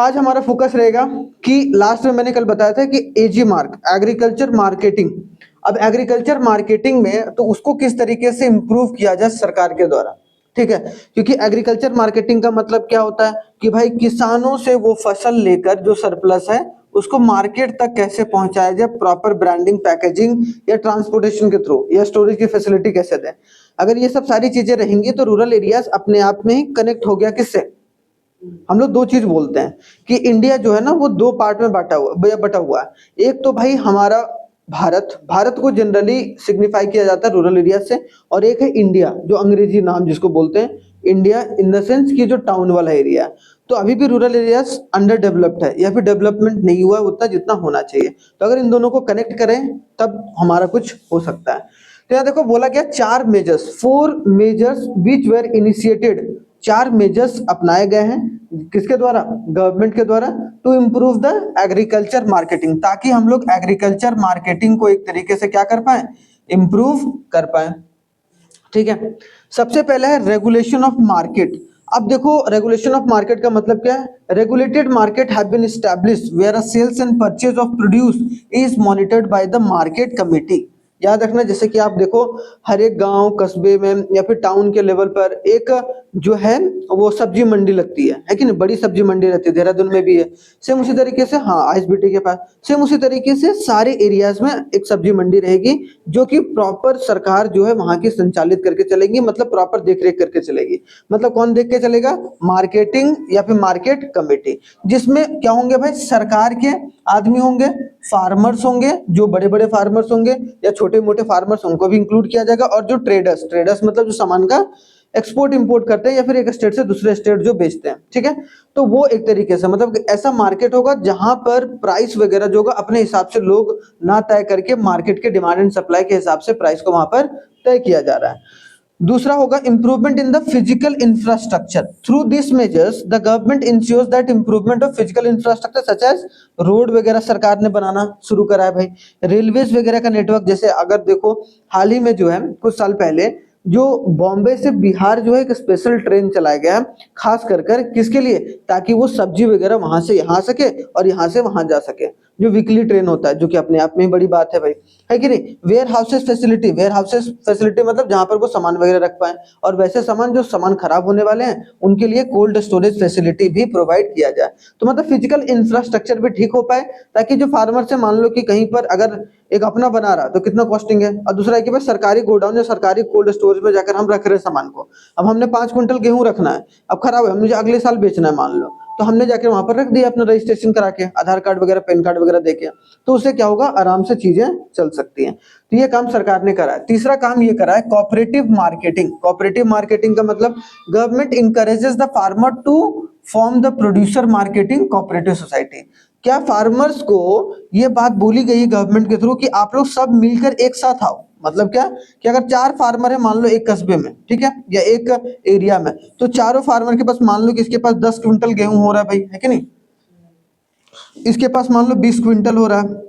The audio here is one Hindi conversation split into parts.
आज हमारा फोकस रहेगा कि लास्ट में मैंने कल बताया था कि एजी मार्क एग्रीकल्चर मार्केटिंग। अब एग्रीकल्चर मार्केटिंग में तो उसको किस तरीके से इंप्रूव किया जाए सरकार के द्वारा, ठीक है। क्योंकि एग्रीकल्चर मार्केटिंग का मतलब क्या होता है कि भाई किसानों से वो फसल लेकर जो सरप्लस है उसको मार्केट तक कैसे पहुंचाया जाए, प्रॉपर ब्रांडिंग, पैकेजिंग या ट्रांसपोर्टेशन के थ्रू या स्टोरेज की फैसिलिटी कैसे दें। अगर ये सब सारी चीजें रहेंगी तो रूरल एरियाज अपने आप में ही कनेक्ट हो गया किससे। हम लोग दो चीज बोलते हैं कि इंडिया जो है ना वो दो पार्ट में बटा हुआ है। एक तो भाई हमारा भारत को जनरली सिग्निफाई किया जाता है रूरल एरिया से, और एक है इंडिया जो अंग्रेजी नाम जिसको बोलते हैं इंडिया इन द सेंस की जो टाउन वाला एरिया है। तो अभी भी रूरल एरियाज अंडर डेवलप्ड है या फिर डेवलपमेंट नहीं हुआ है उतना जितना होना चाहिए। तो अगर इन दोनों को कनेक्ट करें तब हमारा कुछ हो सकता है। तो यहाँ देखो बोला गया four measures which were initiated, चार मेजर्स अपनाए गए हैं किसके द्वारा, गवर्नमेंट के द्वारा, to improve the agriculture marketing, ताकि हम लोग एग्रीकल्चर मार्केटिंग को एक तरीके से क्या कर पाए, इम्प्रूव कर पाए, ठीक है। सबसे पहला है रेगुलेशन ऑफ मार्केट। अब देखो रेगुलेशन ऑफ मार्केट का मतलब क्या है, regulated market have been established where a sales and purchase of produce is monitored by the market committee. याद रखना, जैसे कि आप देखो हर एक गांव कस्बे में या फिर टाउन के लेवल पर एक जो है वो सब्जी मंडी लगती है कि नहीं, बड़ी सब्जी मंडी रहती है, देहरादून में भी है। सेम उसी तरीके से, हाँ आईएसबीटी के पास सेम उसी तरीके से सारे एरियाज में एक सब्जी मंडी रहेगी जो कि प्रॉपर सरकार जो है वहां की संचालित करके चलेगी, मतलब प्रॉपर देख रेख करके चलेगी। मतलब कौन देख के चलेगा, मार्केटिंग या फिर मार्केट कमेटी, जिसमें क्या होंगे भाई, सरकार के आदमी होंगे, फार्मर्स होंगे, जो बड़े बड़े फार्मर्स होंगे या छोटे मोटे फार्मर्स उनको भी इंक्लूड किया जाएगा, और जो ट्रेडर्स मतलब जो सामान का एक्सपोर्ट इंपोर्ट करते हैं या फिर एक स्टेट से दूसरे स्टेट जो बेचते हैं, ठीक है। तो वो एक तरीके से मतलब ऐसा मार्केट होगा जहां पर प्राइस वगैरह जो होगा अपने हिसाब से लोग ना तय करके मार्केट के डिमांड एंड सप्लाई के हिसाब से प्राइस को वहां पर तय किया जा रहा है। दूसरा होगा improvement in the physical infrastructure. Through this measures the government ensures that improvement of physical infrastructure such as road वगैरह सरकार ने बनाना शुरू करा है भाई, रेलवेज वगैरह का नेटवर्क। जैसे अगर देखो हाल ही में जो है कुछ साल पहले जो बॉम्बे से बिहार जो है एक स्पेशल ट्रेन चलाया गया है, खास कर किसके लिए, ताकि वो सब्जी वगैरह वहां से यहाँ सके और यहाँ से वहां जा सके, जो वीकली ट्रेन होता है, जो कि अपने आप में ही बड़ी बात है भाई, है कि नहीं। वेयर हाउसेस फैसिलिटी मतलब जहां पर वो सामान वगैरह रख पाए, और वैसे सामान जो सामान खराब होने वाले हैं उनके लिए कोल्ड स्टोरेज फैसिलिटी भी प्रोवाइड किया जाए। तो मतलब फिजिकल इंफ्रास्ट्रक्चर भी ठीक हो पाए, ताकि जो फार्मर से मान लो कि कहीं पर अगर एक अपना बना रहा तो कितना कॉस्टिंग है, और दूसरा है कि भाई सरकारी गोडाउन या सरकारी कोल्ड स्टोरेज में जाकर हम रख रहे हैं सामान को। अब हमने 5 क्विंटल गेहूं रखना है, अब खराब है, मुझे अगले साल बेचना है मान लो, तो हमने जाकर वहां पर रख दिया अपना रजिस्ट्रेशन करा के, आधार कार्ड वगैरह पैन कार्ड वगैरह देके, तो उससे क्या होगा, आराम से चीजें चल सकती हैं। तो ये काम सरकार ने करा है। तीसरा काम ये करा है कोऑपरेटिव मार्केटिंग। कोऑपरेटिव मार्केटिंग का मतलब government encourages the farmer to form the producer marketing cooperative society. क्या फार्मर्स को ये बात बोली गई गवर्नमेंट के थ्रू कि आप लोग सब मिलकर एक साथ आओ। मतलब क्या कि अगर 4 फार्मर है मान लो एक कस्बे में, ठीक है, या एक एरिया में, तो चारों फार्मर के पास मान लो कि इसके पास 10 क्विंटल गेहूं हो रहा है भाई, है कि नहीं, इसके पास मान लो 20 क्विंटल हो रहा है,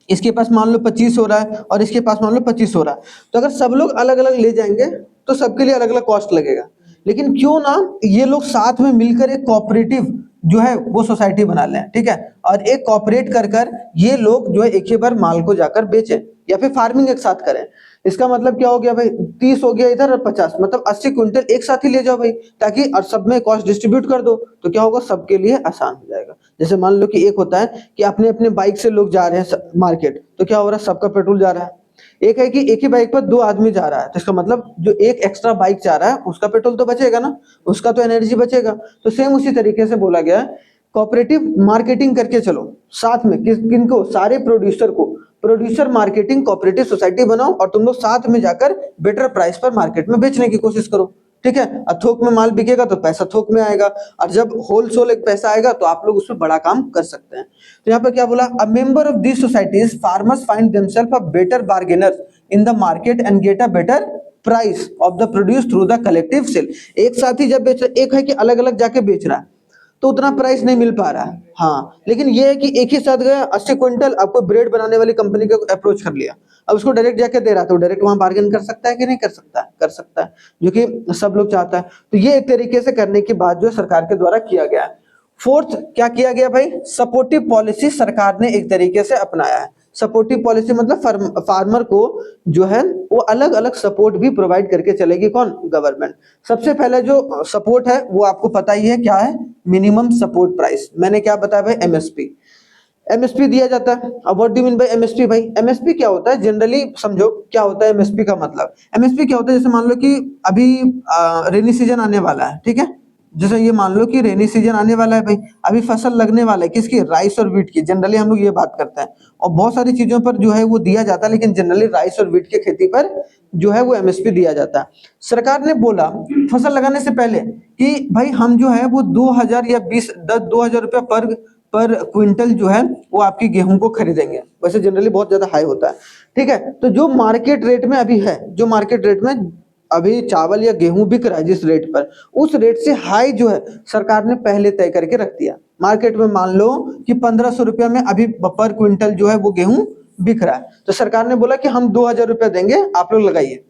इसके पास मान लो 25 हो रहा है, और इसके पास मान लो 25 हो रहा है। तो अगर सब लोग अलग अलग ले जाएंगे तो सबके लिए अलग अलग कॉस्ट लगेगा। लेकिन क्यों ना ये लोग साथ में मिलकर एक कोऑपरेटिव जो है वो सोसाइटी बना लें, ठीक है, और एक कॉपरेट कर कर ये लोग जो है एक ही बार माल को जाकर बेचें या फिर फार्मिंग एक साथ करें। इसका मतलब क्या हो गया भाई, 30 हो गया इधर और 50, मतलब 80 क्विंटल एक साथ ही ले जाओ भाई, ताकि और सब में कॉस्ट डिस्ट्रीब्यूट कर दो, तो क्या होगा, सबके लिए आसान हो जाएगा। जैसे मान लो कि एक होता है कि अपने अपने बाइक से लोग जा रहे हैं मार्केट, तो क्या हो रहा है, सबका पेट्रोल जा रहा है। एक है कि एक ही बाइक पर 2 आदमी जा रहा है, तो इसका मतलब जो एक एक्स्ट्रा बाइक जा रहा है उसका पेट्रोल तो बचेगा ना, उसका तो एनर्जी बचेगा। तो सेम उसी तरीके से बोला गया है कोऑपरेटिव मार्केटिंग करके चलो साथ में, किनको, सारे प्रोड्यूसर को प्रोड्यूसर मार्केटिंग कोऑपरेटिव सोसाइटी बनाओ, और तुम लोग साथ में जाकर बेटर प्राइस पर मार्केट में बेचने की कोशिश करो, ठीक है। और थोक में माल बिकेगा तो पैसा थोक में आएगा, और जब होलसेल एक पैसा आएगा तो आप लोग उसमें बड़ा काम कर सकते हैं। तो यहाँ पर क्या बोला, a member of this societies farmers find themself a better bargainer in the market and get a better price of the produce through the collective sale. एक साथ ही जब बेच रहा, एक है कि अलग अलग जाके बेच रहा है तो उतना प्राइस नहीं मिल पा रहा है, हाँ, लेकिन ये है कि एक ही साथ गया 80 क्विंटल, आपको ब्रेड बनाने वाली कंपनी को अप्रोच कर लिया, अब उसको डायरेक्ट जाके दे रहा, तो डायरेक्ट वहां बार्गेन कर सकता है कि नहीं कर सकता है, कर सकता है, जो कि सब लोग चाहता है। तो ये एक तरीके से करने की बात जो सरकार के द्वारा किया गया है। फोर्थ क्या किया गया भाई, सपोर्टिव पॉलिसी सरकार ने एक तरीके से अपनाया है। सपोर्टिव पॉलिसी मतलब फार्मर को जो है वो अलग अलग सपोर्ट भी प्रोवाइड करके चलेगी, कौन, गवर्नमेंट। सबसे पहले जो सपोर्ट है वो आपको पता ही है क्या है, मिनिमम सपोर्ट प्राइस। मैंने क्या बताया भाई, एमएसपी। एमएसपी दिया जाता है। अब what do mean by MSP भाई, एमएसपी क्या होता है, जनरली समझो क्या होता है एमएसपी का मतलब। एमएसपी क्या होता है, जैसे मान लो कि अभी रेनी सीजन आने वाला है, ठीक है, जैसे ये मान लो कि रेनी सीजन आने वाला है भाई, अभी फसल लगने वाला है किसकी, राइस और व्हीट की। जनरली हम लोग ये बात करते हैं, और बहुत सारी चीजों पर जो है वो दिया जाता है, लेकिन जनरली राइस और व्हीट की खेती पर जो है वो एमएसपी दिया जाता है। सरकार ने बोला फसल लगाने से पहले कि भाई हम जो है वो 2000 या 2000 रुपया पर क्विंटल जो है वो आपकी गेहूं को खरीदेंगे। वैसे जनरली बहुत ज्यादा हाई होता है, ठीक है। तो जो मार्केट रेट में अभी है, जो मार्केट रेट में अभी चावल या गेहूं बिक रहा है जिस रेट पर, उस रेट से हाई जो है सरकार ने पहले तय करके रख दिया। मार्केट में मान लो कि 1500 रुपया में अभी पर क्विंटल जो है वो गेहूं बिक रहा है, तो सरकार ने बोला कि हम 2000 रुपया देंगे, आप लोग लगाइए।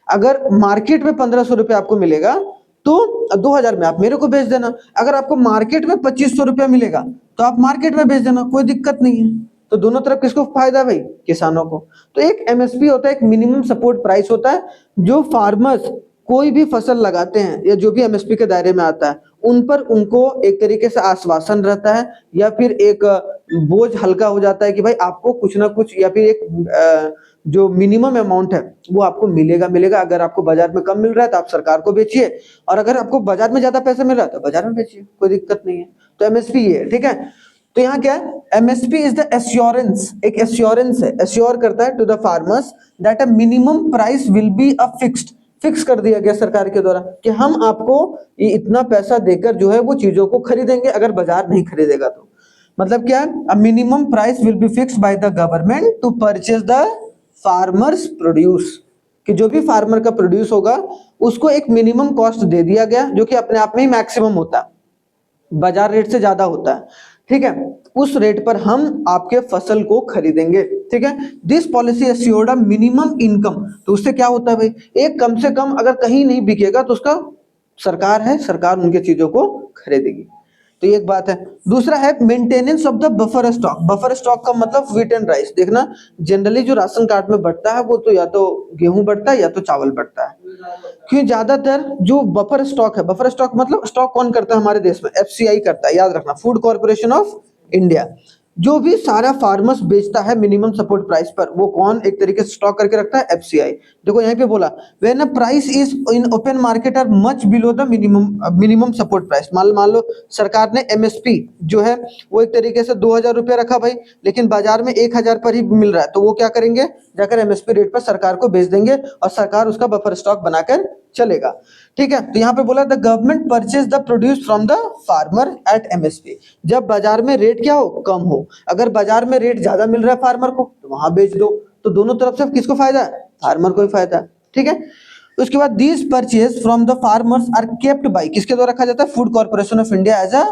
अगर मार्केट में 1500 रुपया आपको मिलेगा तो 2000 में आप मेरे को बेच देना। अगर आपको मार्केट में 2500 रुपया मिलेगा तो आप मार्केट में बेच देना, कोई दिक्कत नहीं है। तो दोनों तरफ किसको फायदा भाई, किसानों को। तो एक एमएसपी होता है, एक मिनिमम सपोर्ट प्राइस होता है, जो फार्मर्स कोई भी फसल लगाते हैं या जो भी एमएसपी के दायरे में आता है उन पर उनको एक तरीके से आश्वासन रहता है, या फिर एक बोझ हल्का हो जाता है कि भाई आपको कुछ ना कुछ, या फिर एक जो मिनिमम अमाउंट है वो आपको मिलेगा मिलेगा। अगर आपको बाजार में कम मिल रहा है तो आप सरकार को बेचिए, और अगर आपको बाजार में ज्यादा पैसा मिल रहा है तो बाजार में बेचिए, कोई दिक्कत नहीं है। तो एमएसपी ये है, ठीक है। तो यहाँ क्या है, एमएसपी इज द एश्योरेंस, एक एश्योरेंस है, एश्योर करता है to the farmers that a minimum price will be a fixed, fix कर दिया गया सरकार के द्वारा कि हम आपको ये इतना पैसा देकर जो है वो चीजों को खरीदेंगे, अगर बाजार नहीं खरीदेगा तो। मतलब क्या है, a minimum price will be fixed by the government to purchase the farmers produce, कि जो भी फार्मर का प्रोड्यूस होगा उसको एक मिनिमम कॉस्ट दे दिया गया, जो कि अपने आप में ही मैक्सिमम होता है, बाजार रेट से ज्यादा होता है, ठीक है। उस रेट पर हम आपके फसल को खरीदेंगे, ठीक है। This policy assured a minimum income, तो उससे क्या होता है भाई, एक कम से कम अगर कहीं नहीं बिकेगा तो उसका सरकार है, सरकार उनके चीजों को खरीदेगी। तो ये एक बात है। दूसरा है maintenance of the buffer stock. Buffer stock का मतलब व्हीट एंड राइस। देखना जनरली जो राशन कार्ड में बढ़ता है वो तो या तो गेहूं बढ़ता है या तो चावल बढ़ता है, क्योंकि ज्यादातर जो बफर स्टॉक है, बफर स्टॉक मतलब स्टॉक कौन करता है हमारे देश में, एफसीआई करता है, याद रखना, फूड कॉर्पोरेशन ऑफ इंडिया। जो भी सारा फार्मर्स बेचता है मिनिमम सपोर्ट प्राइस पर, वो कौन एक तरीके से स्टॉक करके रखता है, एफसीआई। देखो यहाँ पे बोला when a price is in open market are much below the minimum support price. मान लो सरकार ने एमएसपी जो है वो एक तरीके से 2000 रुपया रखा भाई, लेकिन बाजार में 1000 पर ही मिल रहा है, तो वो क्या करेंगे, जाकर एमएसपी रेट पर सरकार को बेच देंगे और सरकार उसका बफर स्टॉक बनाकर चलेगा, ठीक है। तो यहाँ पे बोला the government purchase the produce from the farmer at MSP, जब बाजार में रेट क्या हो, कम हो। अगर बाजार में रेट ज्यादा मिल रहा है फार्मर को तो वहां बेच दो, तो दोनों तरफ से किसको फायदा है, फार्मर को ही फायदा है, ठीक है। उसके बाद these purchase from the farmers are kept by, किसके द्वारा रखा जाता है, food corporation of India as a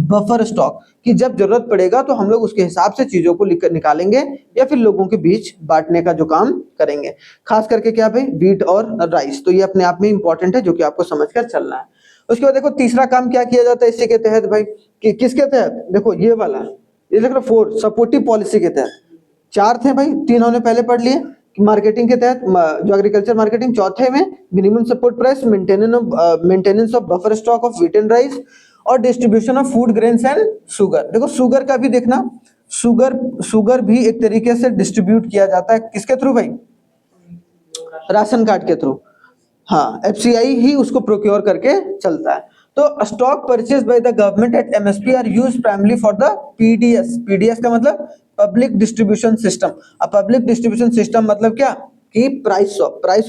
buffer stock, कि जब जरूरत पड़ेगा तो हम लोग उसके हिसाब से चीजों को निकालेंगे या फिर लोगों के बीच बांटने का जो काम करेंगे। खास करके क्या भाई, व्हीट और राइस, तो ये अपने आप में इंपॉर्टेंट है जो कि आपको समझकर चलना है। उसके बाद देखो तीसरा काम क्या किया जाता है इसी के तहत भाई, कि किसके तहत, देखो ये वाला, ये देख लो 4 सपोर्टिव पॉलिसी के तहत। 4 थे भाई, 3 हमने पहले पढ़ लिए, मार्केटिंग के तहत जो एग्रीकल्चर मार्केटिंग, चौथे में minimum support price, maintenance of buffer stock of wheat and rice, और distribution of food grains and sugar. देखो शुगर का भी देखना, शुगर भी एक तरीके से डिस्ट्रीब्यूट किया जाता है किसके थ्रू भाई, राशन कार्ड के थ्रू। हाँ, एफसीआई ही उसको प्रोक्योर करके चलता है। तो stock purchase by the government at MSP are used primarily for the PDS. PDS का मतलब पब्लिक डिस्ट्रीब्यूशन सिस्टम। अब पब्लिक डिस्ट्रीब्यूशन सिस्टम मतलब क्या, कि प्राइस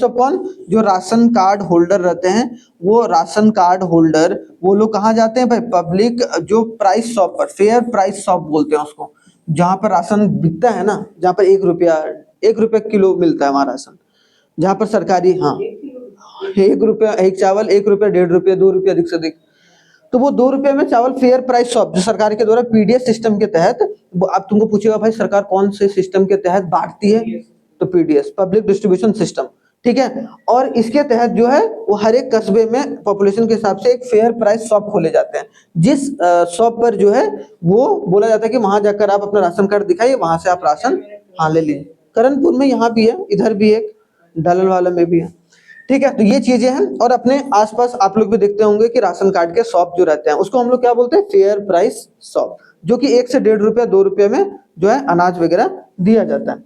ऑफ कौन, जो राशन कार्ड होल्डर रहते हैं, वो राशन कार्ड होल्डर वो लोग कहाँ जाते हैं भाई, पब्लिक जो प्राइस शॉप पर, फेयर प्राइस शॉप बोलते हैं उसको, जहां पर राशन बिकता है ना, जहां पर 1 रुपया किलो मिलता है वहां राशन, जहां पर सरकारी, हाँ 1 रुपया एक चावल, 1 रुपया, 1.5 रुपया, 2 रुपया अधिक से अधिक, तो वो 2 रुपये में चावल फेयर प्राइस शॉप जो सरकार के द्वारा पीडीएस सिस्टम के तहत। अब तुमको पूछेगा भाई सरकार कौन से सिस्टम के तहत बांटती है, तो पीडीएस, पब्लिक डिस्ट्रीब्यूशन सिस्टम, ठीक है। और इसके तहत जो है वो हर एक कस्बे में पॉपुलेशन के हिसाब से एक फेयर प्राइस शॉप खोले जाते हैं, जिस शॉप पर जो है वो बोला जाता है कि वहां जाकर आप अपना राशन कार्ड दिखाइए, वहां से आप राशन हाँ ले लीजिए। करणपुर में यहाँ भी है, इधर भी एक डालल वाला में भी है। ठीक है, तो ये चीजें हैं। और अपने आसपास आप लोग भी देखते होंगे कि राशन कार्ड के शॉप जो रहते हैं उसको हम लोग क्या बोलते हैं, फेयर प्राइस शॉप, जो कि 1 से 1.5 रुपया 2 रुपये में जो है अनाज वगैरह दिया जाता है।